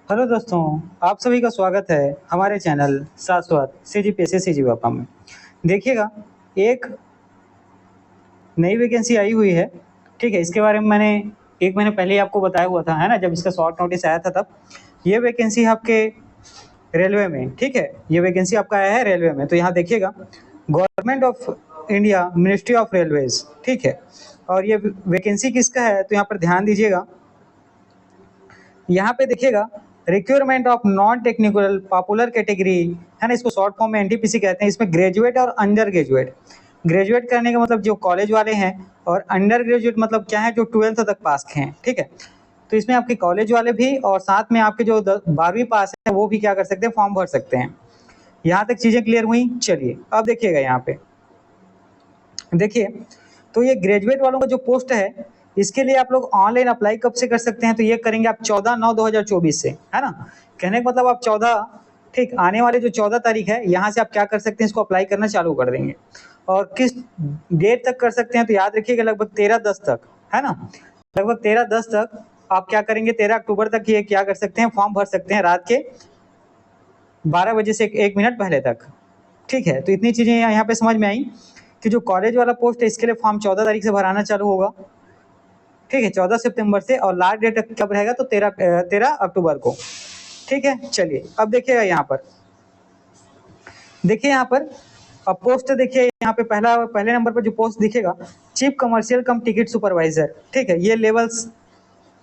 Hello दोस्तों, आप सभी का स्वागत है हमारे चैनल शाश्वत CGPSC CGWAPA में। देखिएगा, एक नई वैकेंसी आई हुई है। ठीक है, इसके बारे में मैंने 1 महीने पहले ही आपको बताया हुआ था, है ना, जब इसका शॉर्ट नोटिस आया था तब। ये वैकेंसी है आपके रेलवे में। ठीक है, ये वैकेंसी आपका आया है रेलवे में। तो यहाँ देखिएगा, government of India, ministry of railways. ठीक है, और ये वैकेंसी किसका है तो यहाँ पर ध्यान दीजिएगा। यहाँ पे देखिएगा, requirement of non technical popular category, है ना, इसको शॉर्ट फॉर्म में NTPC कहते हैं। इसमें ग्रेजुएट और अंडर ग्रेजुएट। ग्रेजुएट करने का मतलब जो कॉलेज वाले हैं, और अंडर ग्रेजुएट मतलब क्या है, जो 12th तक पास के हैं। ठीक है, तो इसमें आपके कॉलेज वाले भी और साथ में आपके जो 12वीं पास है वो भी क्या कर सकते हैं, फॉर्म भर सकते हैं। यहाँ तक चीजें क्लियर हुई। चलिए अब देखिएगा, यहाँ पे देखिए, तो ये ग्रेजुएट वालों का जो पोस्ट है, इसके लिए आप लोग ऑनलाइन अप्लाई कब से कर सकते हैं, तो ये करेंगे आप 14/9/2024 से, है ना। कहने का मतलब आप 14, ठीक, आने वाले जो 14 तारीख है, यहाँ से आप क्या कर सकते हैं, इसको अप्लाई करना चालू कर देंगे। और किस डेट तक कर सकते हैं, तो याद रखिएगा लगभग 13/10 तक, है ना। लगभग 13/10 तक आप क्या करेंगे, 13 अक्टूबर तक ये क्या कर सकते हैं, फॉर्म भर सकते हैं रात के 12 बजे से 1 मिनट पहले तक। ठीक है, तो इतनी चीजें यहाँ पे समझ में आई कि जो कॉलेज वाला पोस्ट है, इसके लिए फॉर्म 14 तारीख से भराना चालू होगा। ठीक है, 14 सितंबर से, और लास्ट डेट कब रहेगा, तो 13 अक्टूबर को। ठीक है, चलिए अब देखिएगा, यहाँ पर देखिए, यहाँ पर अब पोस्ट देखिए, यहाँ पे पहले नंबर पर जो पोस्ट दिखेगा, चीफ कमर्शियल कम टिकट सुपरवाइजर। ठीक है, ये लेवल्स,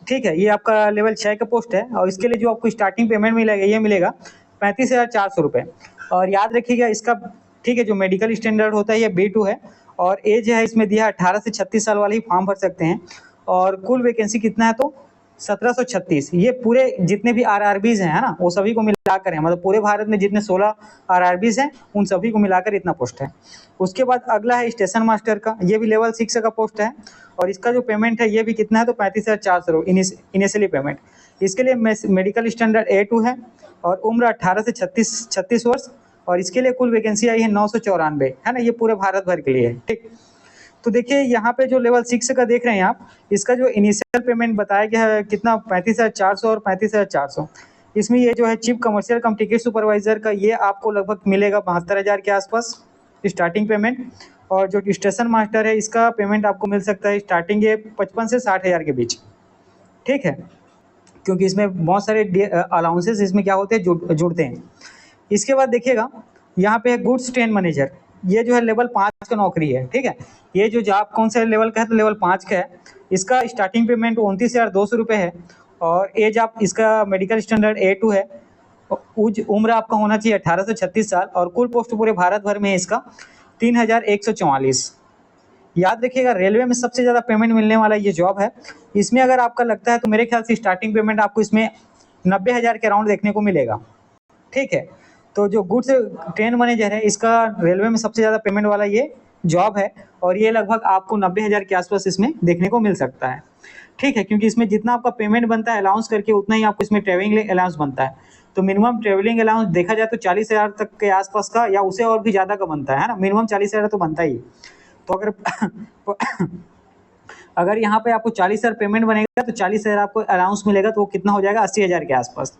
ठीक है, ये आपका लेवल 6 का पोस्ट है। और इसके लिए जो आपको स्टार्टिंग पेमेंट मिलेगा, ये मिलेगा 35,400 रुपये। और याद रखिएगा इसका, ठीक है, जो मेडिकल स्टैंडर्ड होता है ये B2 है। और एज है इसमें दिया 18 से 36 साल वाले ही फॉर्म भर सकते हैं। और कुल वैकेंसी कितना है, तो 1736। ये पूरे जितने भी RRBs हैं, है ना, वो सभी को मिलाकर है, मतलब पूरे भारत में जितने 16 RRBs हैं, उन सभी को मिलाकर इतना पोस्ट है। उसके बाद अगला है स्टेशन मास्टर का, ये भी लेवल 6 का पोस्ट है। और इसका जो पेमेंट है ये भी कितना है, तो 35,400 इनिशियली पेमेंट। इसके लिए मेडिकल स्टैंडर्ड A2 है। और उम्र 18 से 36 वर्ष। और इसके लिए कुल वैकेंसी आई है 994, है ना, ये पूरे भारत भर के लिए है। ठीक, तो देखिए यहाँ पे जो लेवल 6 का देख रहे हैं आप, इसका जो इनिशियल पेमेंट बताया गया है कितना, 35,400 और 35,400। इसमें ये जो है चीफ कमर्शियल कम टिकट सुपरवाइजर का, ये आपको लगभग मिलेगा 72,000 के आसपास स्टार्टिंग पेमेंट। और जो स्टेशन मास्टर है, इसका पेमेंट आपको मिल सकता है स्टार्टिंग ये 55 से 60,000 के बीच। ठीक है, क्योंकि इसमें बहुत सारे अलाउंसेस इसमें क्या होते हैं, जुड़ते हैं। इसके बाद देखिएगा, यहाँ पे है गुड्स ट्रेन मैनेजर। ये जो है लेवल 5 का नौकरी है। ठीक है, ये जो जॉब कौन से लेवल का है, तो लेवल 5 का है। इसका स्टार्टिंग पेमेंट 29,200 रुपये है। और एज आप इसका मेडिकल स्टैंडर्ड A2 है। उम्र आपका होना चाहिए 18 से 36 साल। और कुल पोस्ट पूरे भारत भर में है इसका 3,144। याद रखिएगा, रेलवे में सबसे ज़्यादा पेमेंट मिलने वाला ये जॉब है। इसमें अगर आपका लगता है, तो मेरे ख्याल से स्टार्टिंग पेमेंट आपको इसमें 90,000 के अराउंड देखने को मिलेगा। ठीक है, तो जो गुड्स ट्रेन मैनेजर है, इसका रेलवे में सबसे ज़्यादा पेमेंट वाला ये जॉब है। और ये लगभग आपको 90,000 के आसपास इसमें देखने को मिल सकता है। ठीक है, क्योंकि इसमें जितना आपका पेमेंट बनता है अलाउंस करके, उतना ही आपको इसमें ट्रेवलिंग अलाउंस बनता है। तो मिनिमम ट्रेवलिंग अलाउंस देखा जाए तो 40,000 तक के आसपास का, या उसे और भी ज़्यादा का बनता है ना। मिनिमम 40,000 तो बनता ही। तो अगर यहाँ पे आपको 40,000 पेमेंट बनेगा, तो 40,000 आपको अलाउंस मिलेगा, तो वो कितना हो जाएगा, 80,000 के आसपास।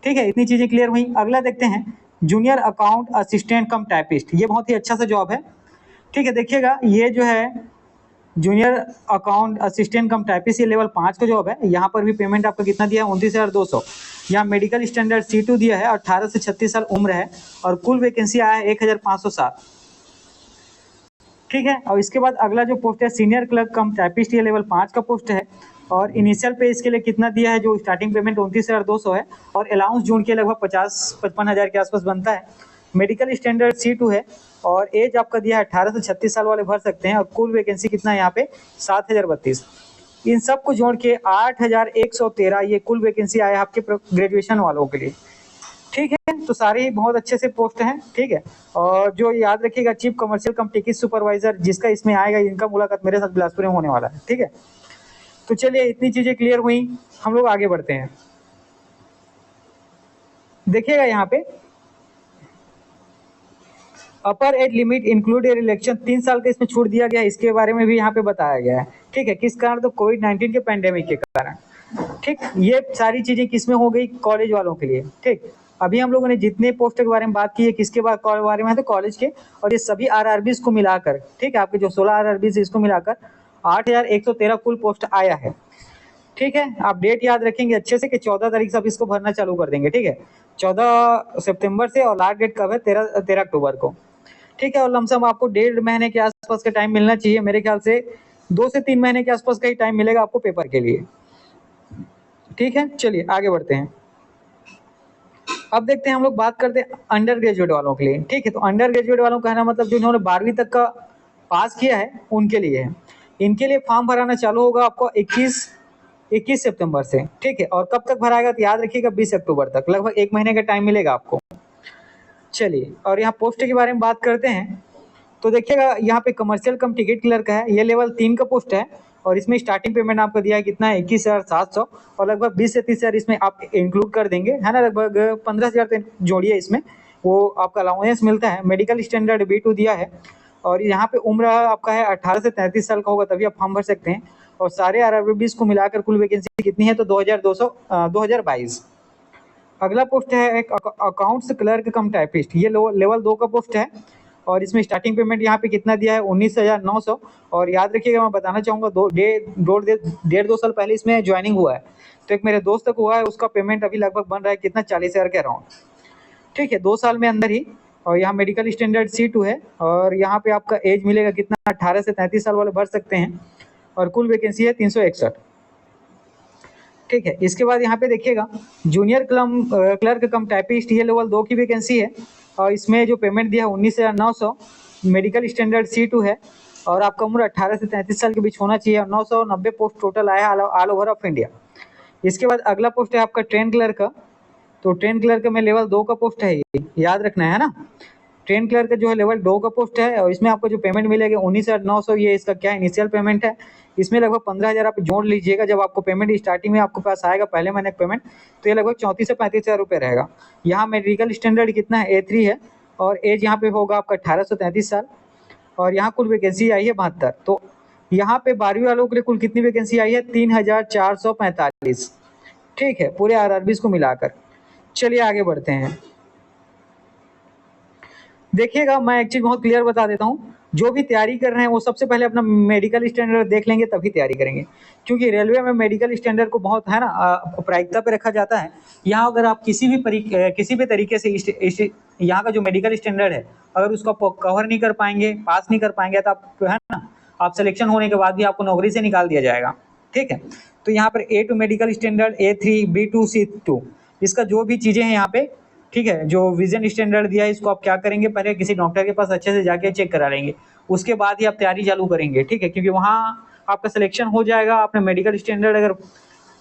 ठीक है, इतनी चीजें क्लियर हुई। अगला देखते हैं, जूनियर अकाउंट असिस्टेंट कम टाइपिस्ट। ये बहुत ही अच्छा सा जॉब है। ठीक है, देखिएगा, ये जो है जूनियर अकाउंट असिस्टेंट कम टाइपिस्ट, ये लेवल 5 का जॉब है। यहाँ पर भी पेमेंट आपका कितना दिया है, 29,200। यहाँ मेडिकल स्टैंडर्ड C2 दिया है, 18 से 36 साल उम्र है। और कुल वैकेंसी आया है 1,507। ठीक है, और इसके बाद अगला जो पोस्ट है, सीनियर क्लर्क कम टाइपिस्ट, ये लेवल 5 का पोस्ट है। और इनिशियल पे इसके लिए कितना दिया है, जो स्टार्टिंग पेमेंट 29,200 है। और अलाउंस जून के लगभग 50-55,000 के आसपास बनता है। मेडिकल स्टैंडर्ड C2 है। और एज आपका दिया है 18 से 36 साल वाले भर सकते हैं। और कुल वैकेंसी कितना है यहाँ पे, 7,032। इन सबको जोड़ के 8,113 ये कुल वैकेंसी आया आपके ग्रेजुएशन वालों के लिए। ठीक है, तो सारे ही बहुत अच्छे से पोस्ट हैं। ठीक है, और जो याद रखिएगा, चीफ कमर्शियल कम टिकट सुपरवाइजर जिसका इसमें आएगा, इनका मुलाकात मेरे साथ बिलासपुर में होने वाला है। ठीक है, तो चलिए इतनी चीजें क्लियर हुई, हम लोग आगे बढ़ते हैं। देखिएगा यहाँ पे, अपर एज लिमिट इंक्लूडेड इलेक्शन, 3 साल का इसमें छूट दिया गया है। इसके बारे में भी यहाँ पे बताया गया है। ठीक है, किस कारण, तो कोविड-19 के पैंडेमिक के कारण। ठीक, ये सारी चीजें किसमें हो गई, कॉलेज वालों के लिए। ठीक, अभी हम लोगों ने जितने पोस्ट के बारे में बात की है किसके बारे में है, तो कॉलेज के। और ये सभी आरआरबीज को मिलाकर, ठीक है, आपके जो 16 आरआरबीज इसको मिलाकर 8113 कुल पोस्ट आया है। ठीक है, आप डेट याद रखेंगे अच्छे से कि 14 तारीख से आप इसको भरना चालू कर देंगे। ठीक है, 14 सितंबर से, और लास्ट डेट कब है, 13 अक्टूबर को। ठीक है, और लमसम आपको 1.5 महीने के आसपास का टाइम मिलना चाहिए, मेरे ख्याल से 2 से 3 महीने के आसपास का ही टाइम मिलेगा आपको पेपर के लिए। ठीक है, चलिए आगे बढ़ते हैं। अब देखते हैं, हम लोग बात करते हैं अंडर ग्रेजुएट वालों के लिए। ठीक है, तो अंडर ग्रेजुएट वालों का कहना मतलब जो इन्होंने 12वीं तक का पास किया है उनके लिए है। इनके लिए फॉर्म भराना चालू होगा आपको 21 सितंबर से। ठीक है, और कब तक भराएगा तो याद रखिएगा 20 अक्टूबर तक, लगभग 1 महीने का टाइम मिलेगा आपको। चलिए, और यहाँ पोस्ट के बारे में बात करते हैं, तो देखिएगा यहाँ पे कमर्शियल कम टिकट क्लर्क है, ये लेवल 3 का पोस्ट है, और इसमें स्टार्टिंग पेमेंट आपको दिया है कितना है, 21,700, और लगभग 20 से 30 हज़ार इसमें आप इंक्लूड कर देंगे, है ना, लगभग 15,000 जोड़िए इसमें, वो आपका अलाउंस मिलता है। मेडिकल स्टैंडर्ड B2 दिया है, और यहाँ पे उम्र आपका है 18 से 33 साल का होगा तभी आप फॉर्म भर सकते हैं। और सारे आरआरबीज को मिलाकर कुल वैकेंसी कितनी है, तो 2022। अगला पोस्ट है एक अकाउंट्स क्लर्क कम टाइपिस्ट, ये लेवल 2 का पोस्ट है, और इसमें स्टार्टिंग पेमेंट यहाँ पे कितना दिया है, 19,900। और याद रखिएगा, मैं बताना चाहूँगा 1.5-2 साल पहले इसमें ज्वाइनिंग हुआ है, तो एक मेरे दोस्त को हुआ है, उसका पेमेंट अभी लगभग बन रहा है कितना, 40,000 के अराउंड। ठीक है, 2 साल में अंदर ही। और यहाँ मेडिकल स्टैंडर्ड C2 है, और यहाँ पे आपका एज मिलेगा कितना, 18 से 33 साल वाले भर सकते हैं, और कुल वैकेंसी है 361। ठीक है, इसके बाद यहाँ पे देखिएगा जूनियर क्लर्क कम टाइपिस्ट, ये लेवल 2 की वैकेंसी है, और इसमें जो पेमेंट दिया है 19,900, मेडिकल स्टैंडर्ड C2 है, और आपका उम्र 18 से 33 साल के बीच होना चाहिए, और 990 पोस्ट टोटल आया है ऑल ओवर ऑफ इंडिया। इसके बाद अगला पोस्ट है आपका ट्रेन क्लर्क का, तो ट्रेन क्लर्क में लेवल 2 का पोस्ट है, ये याद रखना है ना। ट्रेन क्लर्क जो है लेवल 2 का पोस्ट है, और इसमें आपको जो पेमेंट मिलेगा 19,900, ये इसका क्या इनिशियल पेमेंट है। इसमें लगभग 15,000 आप जोड़ लीजिएगा, जब आपको पेमेंट स्टार्टिंग में आपके पास आएगा पहले महीने का पेमेंट, तो ये लगभग 34 से 35,000 रुपये रहेगा। यहाँ मेडिकल स्टैंडर्ड कितना है, A3 है, और एज यहाँ पे होगा आपका 18 से 33 साल, और यहाँ कुल वैकेंसी आई है 72। तो यहाँ पे 12वीं वालों के लिए कुल कितनी वैकेंसी आई है, 3,445। ठीक है, पूरे आरआरबीज को मिलाकर। चलिए आगे बढ़ते हैं। देखिएगा, मैं एक चीज बहुत क्लियर बता देता हूँ, जो भी तैयारी कर रहे हैं वो सबसे पहले अपना मेडिकल स्टैंडर्ड देख लेंगे तभी तैयारी करेंगे, क्योंकि रेलवे में मेडिकल स्टैंडर्ड को बहुत है ना प्राथमिकता पे रखा जाता है। यहाँ अगर आप किसी भी तरीके से यहाँ का जो मेडिकल स्टैंडर्ड है, अगर उसको कवर नहीं कर पाएंगे, पास नहीं कर पाएंगे, तो आप है ना, आप सिलेक्शन होने के बाद भी आपको नौकरी से निकाल दिया जाएगा। ठीक है, तो यहाँ पर A2 medical standard, A3, B2, C2, इसका जो भी चीज़ें हैं यहाँ पे, ठीक है, जो विजन स्टैंडर्ड दिया है, इसको आप क्या करेंगे, पहले किसी डॉक्टर के पास अच्छे से जाके चेक करा लेंगे, उसके बाद ही आप तैयारी चालू करेंगे। ठीक है, क्योंकि वहाँ आपका सिलेक्शन हो जाएगा, आपने मेडिकल स्टैंडर्ड अगर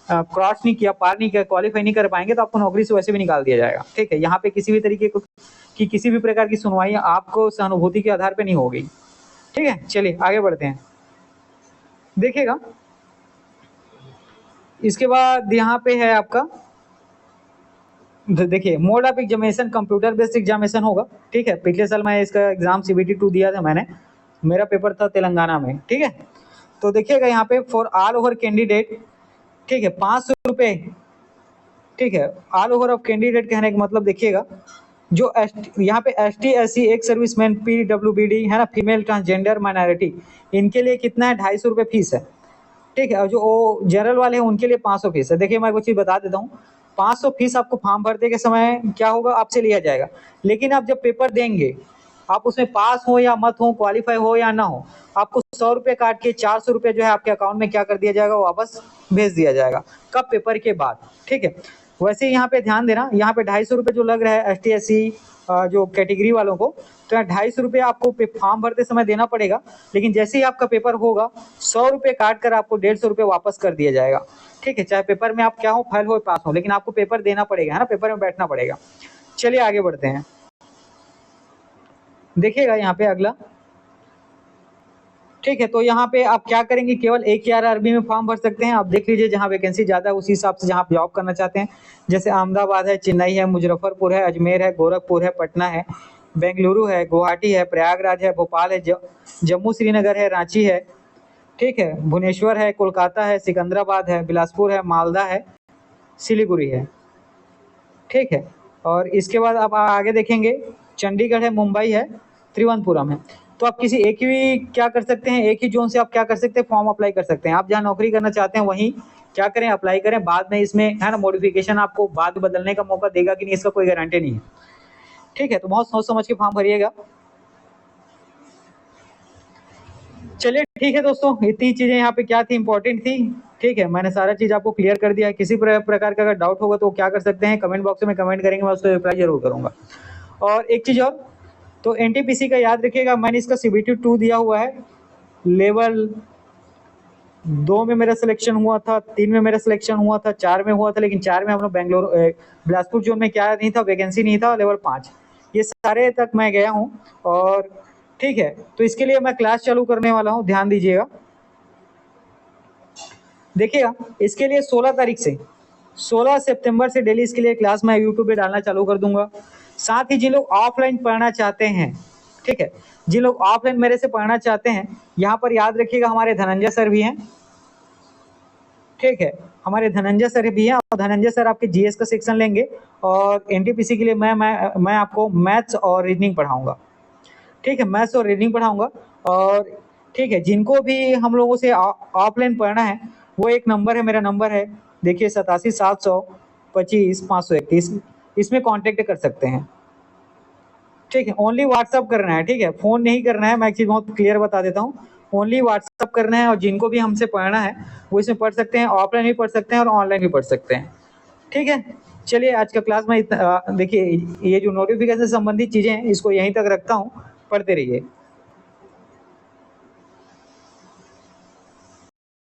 क्रॉस नहीं किया, पार नहीं किया, क्वालिफाई नहीं कर पाएंगे, तो आपको नौकरी से वैसे भी निकाल दिया जाएगा। ठीक है, यहाँ पे किसी भी तरीके की किसी भी प्रकार की सुनवाई आपको सहानुभूति के आधार पर नहीं होगी। ठीक है, चलिए आगे बढ़ते हैं। देखिएगा, इसके बाद यहाँ पे है आपका, देखिए mode of examination computer based examination होगा। ठीक है, पिछले साल मैं इसका एग्जाम CBT2 दिया था मैंने, मेरा पेपर था तेलंगाना में। ठीक है, तो देखिएगा यहाँ पे फॉर ऑल ओवर कैंडिडेट, ठीक है, 500 रुपये। ठीक है, ऑल ओवर ऑफ कैंडिडेट कहने का मतलब देखिएगा, जो यहाँ पे ST SC एक सर्विसमैन PWBD है ना, फीमेल ट्रांसजेंडर माइनॉरिटी, इनके लिए कितना है, 250 रुपये फीस है। ठीक है, और जो जनरल वाले हैं उनके लिए 500 फीस है। देखिए मैं कुछ चीज़ बता देता हूँ, 500 फीस आपको फॉर्म भरते के समय क्या होगा, आपसे लिया जाएगा, लेकिन आप जब पेपर देंगे, आप उसमें पास हो या मत हो, क्वालिफाई हो या ना हो, आपको 100 रुपये काट के 400 रुपये जो है आपके अकाउंट में क्या कर दिया जाएगा, वापस भेज दिया जाएगा। कब, पेपर के बाद। ठीक है, वैसे यहाँ पे ध्यान देना, यहाँ पे 250 रुपये जो लग रहा है ST SC जो कैटेगरी वालों को, तो यहाँ 250 रुपये आपको फॉर्म भरते समय देना पड़ेगा, लेकिन जैसे ही आपका पेपर होगा 100 रुपये काट कर आपको 150 रुपये वापस कर दिया जाएगा। ठीक है, चाहे पेपर में आप क्या हो, फेल हो पास हो, लेकिन आपको पेपर देना पड़ेगा, है ना, पेपर में बैठना पड़ेगा। चलिए आगे बढ़ते हैं। देखिएगा यहाँ पे अगला, ठीक है, तो यहाँ पे आप क्या करेंगे, केवल एक ही आरआरबी में फॉर्म भर सकते हैं। आप देख लीजिए जहाँ वैकेंसी ज़्यादा है उसी हिसाब से जहाँ आप जॉब करना चाहते हैं, जैसे अहमदाबाद है, चेन्नई है, मुजफ्फरपुर है, अजमेर है, गोरखपुर है, पटना है, बेंगलुरु है, गुवाहाटी है, प्रयागराज है, भोपाल है, जम्मू श्रीनगर है, रांची है, ठीक है, भुवनेश्वर है, कोलकाता है, सिकंदराबाद है, बिलासपुर है, मालदा है, सिलीगुड़ी है। ठीक है, और इसके बाद आप आगे देखेंगे चंडीगढ़ है, मुंबई है, त्रिवेंद्रपुरम है। तो आप किसी एक ही क्या कर सकते हैं, एक ही जोन से आप क्या कर सकते हैं, फॉर्म अप्लाई कर सकते हैं। आप जहाँ नौकरी करना चाहते हैं वहीं क्या करें, अप्लाई करें। बाद में इसमें है ना मॉडिफिकेशन आपको बाद में बदलने का मौका देगा कि नहीं, इसका कोई गारंटी नहीं है। ठीक है, तो बहुत सोच समझ के फॉर्म भरिएगा। चलिए ठीक है दोस्तों, इतनी चीजें यहाँ पे क्या थी, इंपॉर्टेंट थी। ठीक है, मैंने सारा चीज आपको क्लियर कर दिया है। किसी प्रकार का अगर डाउट होगा तो क्या कर सकते हैं, कमेंट बॉक्स में कमेंट करेंगे, मैं उसको रिप्लाई जरूर करूंगा। और एक चीज और, तो एनटीपीसी का याद रखिएगा, मैंने इसका सीबीटी 2 दिया हुआ है। लेवल 2 में मेरा सिलेक्शन हुआ था, 3 में मेरा सिलेक्शन हुआ था, 4 में हुआ था, लेकिन 4 में हम लोग बिलासपुर जोन में क्या नहीं था, वैकेंसी नहीं था। लेवल 5 ये सारे तक मैं गया हूँ। और ठीक है, तो इसके लिए मैं क्लास चालू करने वाला हूँ, ध्यान दीजिएगा। देखिएगा, इसके लिए 16 तारीख से 16 सितंबर से डेली इसके लिए क्लास मैं यूट्यूब पे डालना चालू कर दूंगा। साथ ही जिन लोग ऑफलाइन पढ़ना चाहते हैं, ठीक है, जिन लोग ऑफलाइन मेरे से पढ़ना चाहते हैं, यहाँ पर याद रखिएगा हमारे धनंजय सर भी हैं। ठीक है, हमारे धनंजय सर भी हैं, और धनंजय सर आपके जीएस का सेक्शन लेंगे, और एनटीपीसी के लिए मैं आपको मैथ्स और रीजनिंग पढ़ाऊंगा। ठीक है, मैथ्स और रीजनिंग पढ़ाऊंगा। और ठीक है, जिनको भी हम लोगों से ऑफलाइन पढ़ना है, वो एक नंबर है, मेरा नंबर है, देखिए 87,725,521, इसमें कांटेक्ट कर सकते हैं। ठीक है, ओनली व्हाट्सअप करना है। ठीक है, फोन नहीं करना है, मैं एक चीज बहुत क्लियर बता देता हूँ, ओनली व्हाट्सअप करना है। और जिनको भी हमसे पढ़ना है वो इसमें पढ़ सकते हैं, ऑफलाइन भी पढ़ सकते हैं और ऑनलाइन भी पढ़ सकते हैं। ठीक है, चलिए आज का क्लास में देखिए, ये जो नोटिफिकेशन से संबंधित चीजें हैं इसको यहीं तक रखता हूँ, पढ़ते रहिए।